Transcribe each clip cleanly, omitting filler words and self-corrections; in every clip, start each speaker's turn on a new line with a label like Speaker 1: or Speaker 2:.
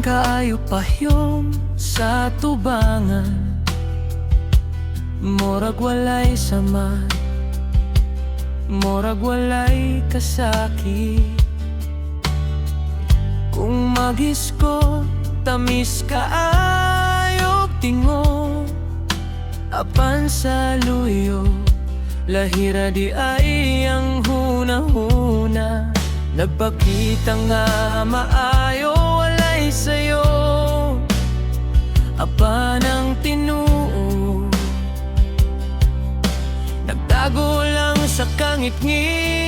Speaker 1: kaayo pahyom sa tubangan, murag walay sama, murag walay kasakit. Kung magisko, tamis kaayo tingo, apan sa luyo, lahira di ay ang hunahuna. Nagpakita nga maayo, walay sayo, apan ang tinuo. Nagtago lang sa kangit-ngit.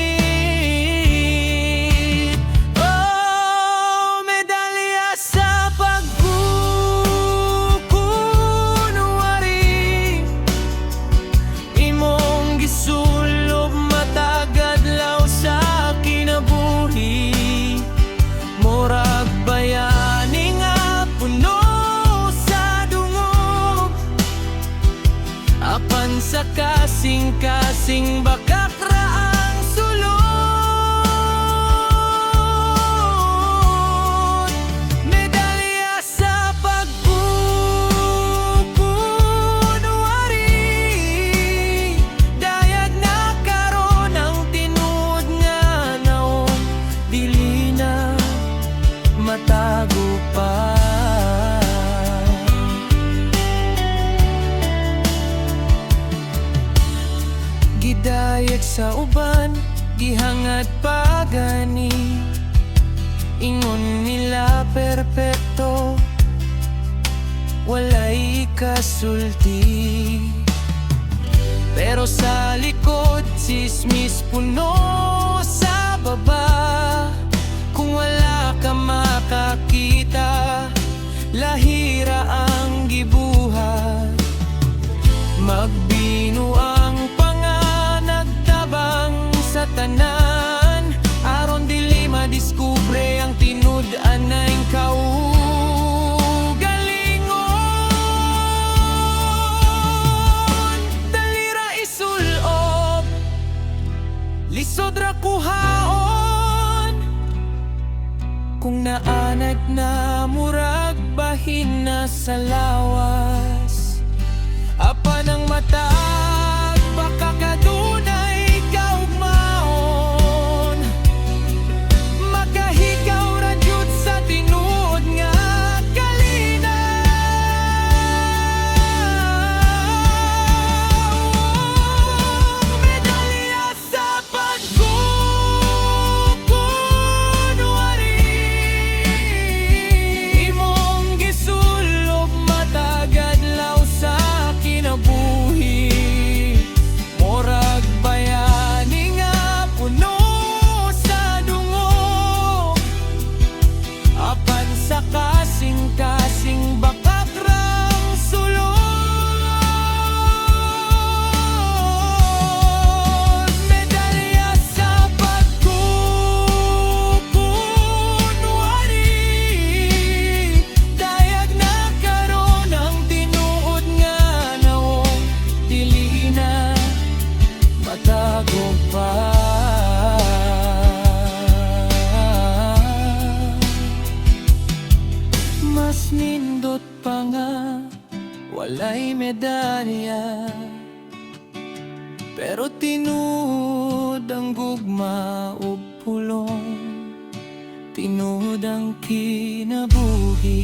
Speaker 1: Oh, medalya sa pagkukunwari, imong gisulob matagad law sa kinabuhi. Murag bayani nga puno sa dungog, apan sa kasing-kasing bakak raang sulod. Medalya sa pagkukunwari, dayag na karon ang tinuod nga naong dili na matago pa. Gidayeg sa uban, gihangad pagani, ingon nila perpekto, walay kasulti. Pero sa likod, sismis puno sa baba. Kung wala ka makakita, lahira ang gibuhat. Magbino ang panganagtabang sa tanan, aron dili madiskubre ang tinud-an na kaugalingon. Dalira isulob, lisod ra kuhaon, kung naanad na murag bahin na sa lawas. Apan ang matag, baka kadunay kaugmaon, makahikaw ra jud sa tinuod nga kalinaw. Medalya sa pagkukunwari, imong gisulob matagad law sa kinabuhi. Murag bayani nga puno sa dungo, apan sa kasing-kasing bakak rang sulod. Medalya sa pagkukunwari, dayag na karon ang tinuod nga naong dili na matago pa. Mas nindot pa nga walay medalya, pero tinuod ang gugma ug pulong, tinuod ang kinabuhi.